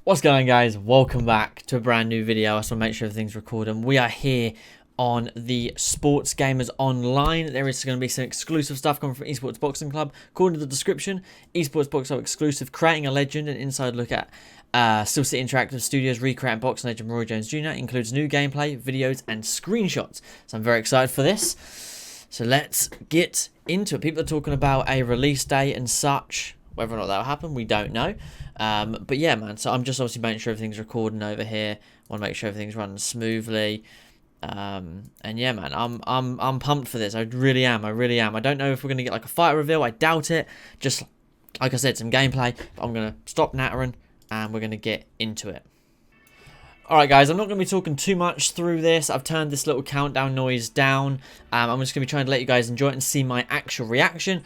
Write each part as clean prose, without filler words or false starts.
What's going on, guys? Welcome back to a brand new video. I just want to make sure everything's recording. We are here on the Sports Gamers Online. There is going to be some exclusive stuff coming from Esports Boxing Club. According to the description, Esports Boxing Club exclusive, creating a legend, an inside look at Steel City Interactive Studios recreating boxing legend Roy Jones Jr. Includes new gameplay, videos, and screenshots. So I'm very excited for this. So let's get into it. People are talking about a release date and such. Whether or not that will happen, we don't know. But yeah, man. So I'm just obviously making sure everything's recording over here. Want to make sure everything's running smoothly. And yeah, man. I'm pumped for this. I really am. I don't know if we're gonna get like a fight reveal. I doubt it. Just like I said, some gameplay. But I'm gonna stop nattering and we're gonna get into it. Alright guys, I'm not going to be talking too much through this. I've turned this little countdown noise down. I'm just going to be trying to let you guys enjoy it and see my actual reaction.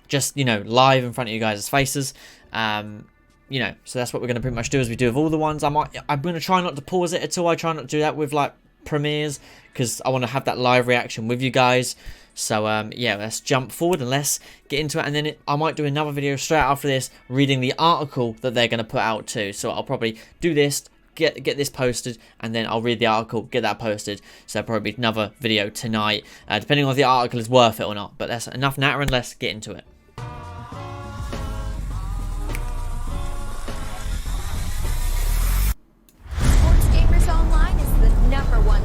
Just, you know, live in front of you guys' faces. You know, so that's what we're going to pretty much do as we do with all the ones. I'm going to try not to pause it at all. I try not to do that with like premieres because I want to have that live reaction with you guys. So yeah, let's jump forward and let's get into it. And then I might do another video straight after this reading the article that they're going to put out too. So I'll probably do this, get this posted, and then I'll read the article, get that posted. So there'll probably be another video tonight, depending on if the article is worth it or not. But that's enough nattering, let's get into it.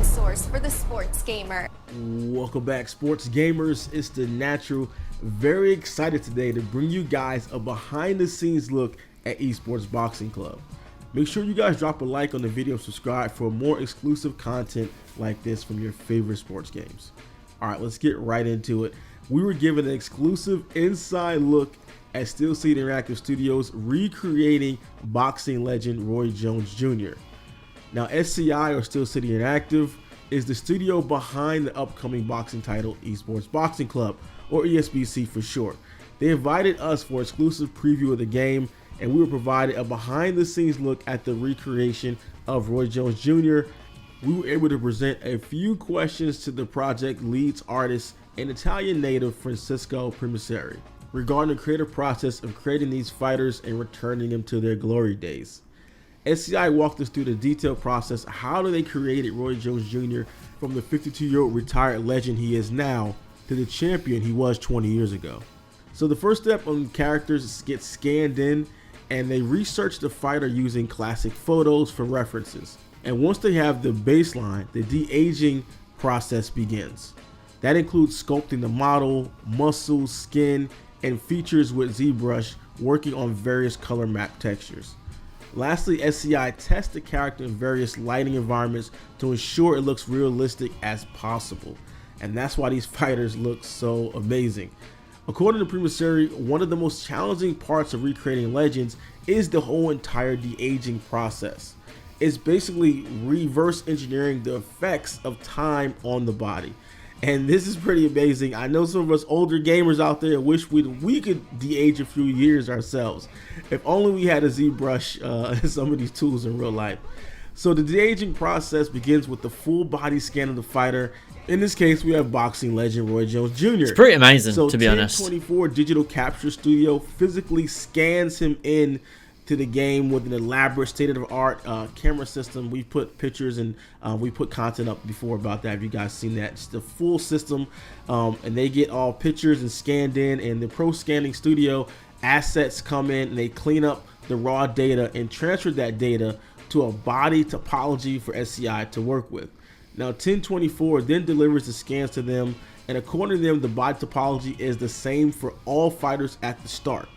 Source for the sports gamer. Welcome back, sports gamers. It's the Natural. Very excited today to bring you guys a behind the scenes look at Esports Boxing Club. Make sure you guys drop a like on the video and subscribe for more exclusive content like this from your favorite sports games. All right, let's get right into it. We were given an exclusive inside look at Steel City Interactive Studios recreating boxing legend Roy Jones Jr. Now, SCI, or Steel City Interactive, is the studio behind the upcoming boxing title Esports Boxing Club, or ESBC for short. They invited us for an exclusive preview of the game, and we were provided a behind-the-scenes look at the recreation of Roy Jones Jr. We were able to present a few questions to the project lead's artist and Italian native Francesco Primisseri regarding the creative process of creating these fighters and returning them to their glory days. SCI walked us through the detailed process. How do they create Roy Jones Jr. from the 52-year-old retired legend he is now to the champion he was 20 years ago? So the first step on characters gets scanned in, and they research the fighter using classic photos for references. And once they have the baseline, the de-aging process begins. That includes sculpting the model, muscles, skin, and features with ZBrush, working on various color map textures. Lastly, SCI tests the character in various lighting environments to ensure it looks realistic as possible. And that's why these fighters look so amazing. According to Primisseri, one of the most challenging parts of recreating legends is the whole entire de-aging process. It's basically reverse engineering the effects of time on the body. And this is pretty amazing. I know some of us older gamers out there wish we could de-age a few years ourselves. If only we had a ZBrush some of these tools in real life. So the de-aging process begins with the full body scan of the fighter. In this case, we have boxing legend Roy Jones Jr. It's pretty amazing, to be honest. 1024 Digital Capture Studio physically scans him in to the game with an elaborate state-of-the-art camera system. We put pictures and we put content up before about that. If you guys seen that, it's the full system, and they get all pictures and scanned in. And the pro scanning studio assets come in and they clean up the raw data and transfer that data to a body topology for SCI to work with. Now 1024 then delivers the scans to them, and according to them, the body topology is the same for all fighters at the start.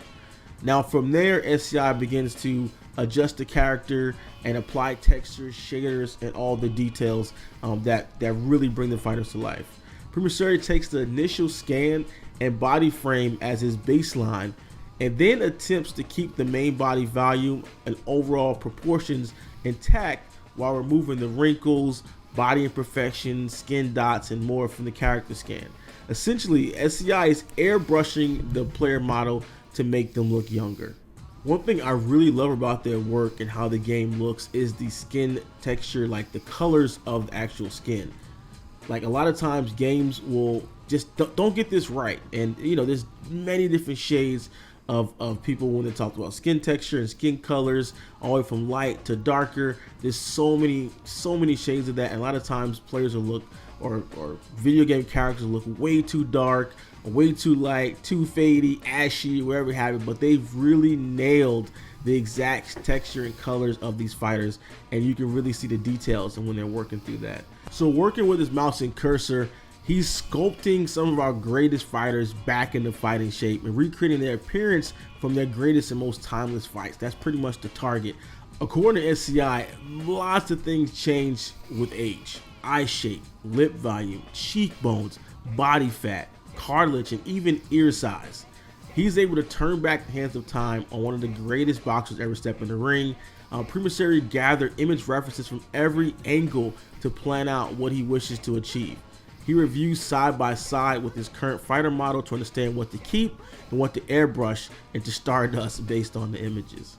Now from there, SCI begins to adjust the character and apply textures, shaders, and all the details that really bring the fighters to life. Primisseri takes the initial scan and body frame as his baseline, and then attempts to keep the main body volume and overall proportions intact while removing the wrinkles, body imperfections, skin dots, and more from the character scan. Essentially, SCI is airbrushing the player model to make them look younger. One thing I really love about their work and how the game looks is the skin texture, like the colors of the actual skin. Like a lot of times games will just don't get this right, and you know, there's many different shades of people when they talked about skin texture and skin colors, all the way from light to darker. There's so many shades of that, and a lot of times players will look, or video game characters look way too dark, way too light, too fadey, ashy, wherever you have it. But they've really nailed the exact texture and colors of these fighters, and you can really see the details and when they're working through that. So working with his mouse and cursor, he's sculpting some of our greatest fighters back into fighting shape and recreating their appearance from their greatest and most timeless fights. That's pretty much the target. According to SCI, lots of things change with age. Eye shape, lip volume, cheekbones, body fat, cartilage, and even ear size. He's able to turn back the hands of time on one of the greatest boxers ever step in the ring. Prematurely gather image references from every angle to plan out what he wishes to achieve. He reviews side by side with his current fighter model to understand what to keep and what to airbrush into stardust based on the images.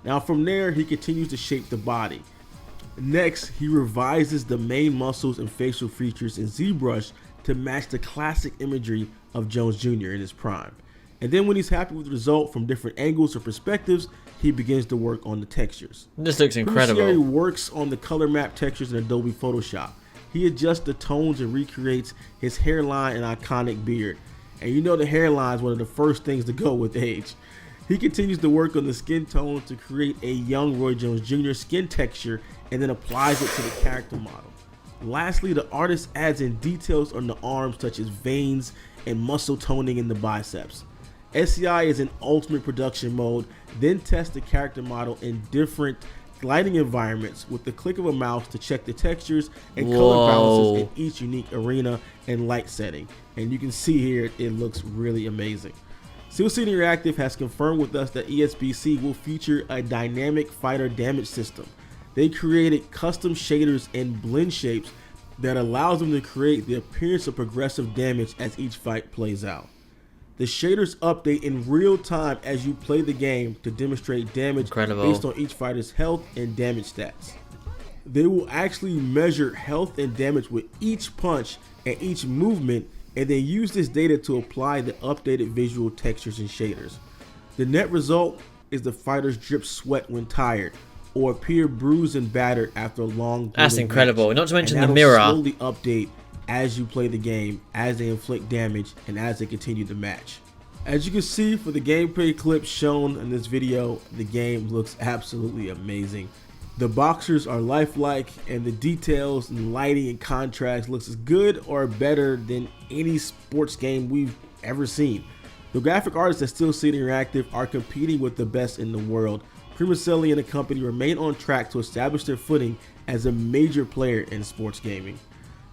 Now from there, he continues to shape the body. Next, he revises the main muscles and facial features in ZBrush to match the classic imagery of Jones Jr. in his prime. And then when he's happy with the result from different angles or perspectives, he begins to work on the textures. This looks incredible. He works on the color map textures in Adobe Photoshop. He adjusts the tones and recreates his hairline and iconic beard. And you know the hairline is one of the first things to go with age. He continues to work on the skin tone to create a young Roy Jones Jr. skin texture and then applies it to the character model. Lastly, the artist adds in details on the arms such as veins and muscle toning in the biceps. SCI is in ultimate production mode, then test the character model in different lighting environments with the click of a mouse to check the textures and color balances in each unique arena and light setting. And you can see here it looks really amazing. Steel City Interactive has confirmed with us that ESBC will feature a dynamic fighter damage system. They created custom shaders and blend shapes that allows them to create the appearance of progressive damage as each fight plays out. The shaders update in real time as you play the game to demonstrate damage based on each fighter's health and damage stats. They will actually measure health and damage with each punch and each movement, and then use this data to apply the updated visual textures and shaders. The net result is the fighters drip sweat when tired, or appear bruised and battered after a long. That's incredible. Match. Not to mention the mirror. Slowly update as you play the game, as they inflict damage, and as they continue the match. As you can see for the gameplay clips shown in this video, the game looks absolutely amazing. The boxers are lifelike, and the details and lighting and contrast looks as good or better than any sports game we've ever seen. The graphic artists at Steel City Interactive are competing with the best in the world. Premacelli and the company remain on track to establish their footing as a major player in sports gaming.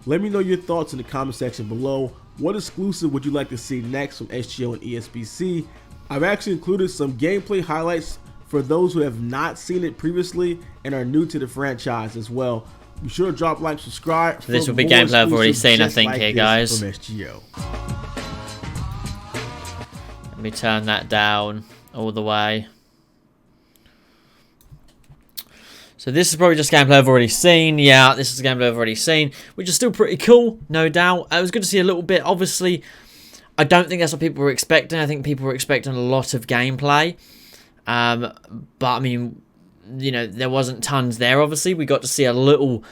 Let me know your thoughts in the comment section below. What exclusive would you like to see next from SGO and ESBC? I've actually included some gameplay highlights for those who have not seen it previously and are new to the franchise as well. Be sure to drop a like, subscribe. So this will be gameplay I've already seen, I think, here, guys. From SGO. Let me turn that down all the way. So this is probably just gameplay I've already seen. Yeah, this is gameplay I've already seen, which is still pretty cool, no doubt. It was good to see a little bit. Obviously, I don't think that's what people were expecting. I think people were expecting a lot of gameplay. But, I mean, you know, there wasn't tons there, obviously. We got to see a little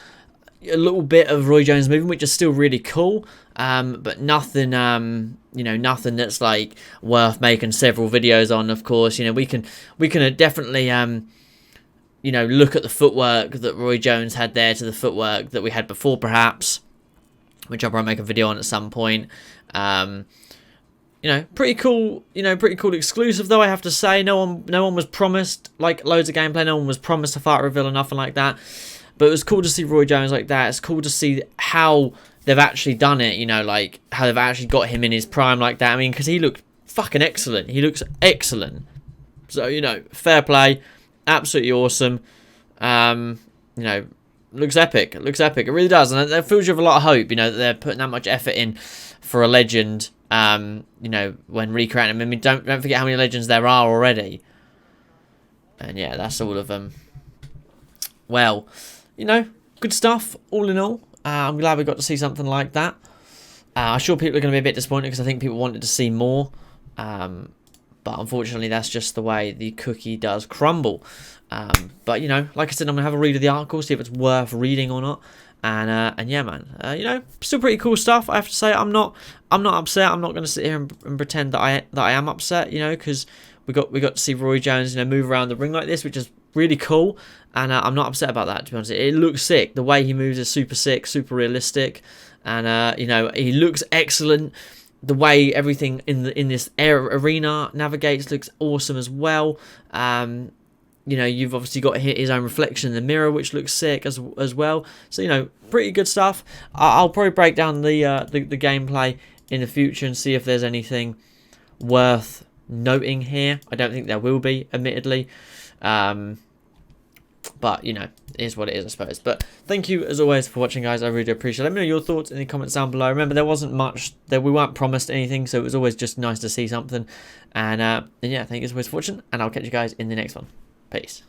bit of Roy Jones moving, which is still really cool. But nothing, you know, nothing that's, like, worth making several videos on, of course. You know, we can definitely, you know, look at the footwork that Roy Jones had there to the footwork that we had before, perhaps, which I'll probably make a video on at some point. You know, pretty cool. You know, pretty cool exclusive, though, I have to say. No one was promised like loads of gameplay. No one was promised a fight reveal or nothing like that. But it was cool to see Roy Jones like that. It's cool to see how they've actually done it. You know, like how they've actually got him in his prime like that. I mean, because he looked fucking excellent. He looks excellent. So, you know, fair play. Absolutely awesome. You know, looks epic. It looks epic. It really does, and it fills you with a lot of hope. You know, that they're putting that much effort in for a legend. You know, when recreating him. I mean, don't forget how many legends there are already. And yeah, that's all of them. Well, you know, good stuff. All in all, I'm glad we got to see something like that. I'm sure people are going to be a bit disappointed because I think people wanted to see more. But unfortunately, that's just the way the cookie does crumble. But, you know, like I said, I'm going to have a read of the article, see if it's worth reading or not. And yeah, man, you know, still pretty cool stuff. I have to say, I'm not upset. I'm not going to sit here and pretend that I am upset, you know, because we got to see Roy Jones, you know, move around the ring like this, which is really cool. And I'm not upset about that, to be honest. It looks sick. The way he moves is super sick, super realistic. And, you know, he looks excellent. The way everything in this arena navigates looks awesome as well. You know, you've obviously got his own reflection in the mirror, which looks sick as well. So, you know, pretty good stuff. I'll probably break down the gameplay in the future and see if there's anything worth noting here. I don't think there will be, admittedly. But, you know, it is what it is, I suppose. But thank you, as always, for watching, guys. I really do appreciate it. Let me know your thoughts in the comments down below. Remember, there wasn't much, we weren't promised anything, so it was always just nice to see something. And yeah, thank you as always for watching, and I'll catch you guys in the next one. Peace.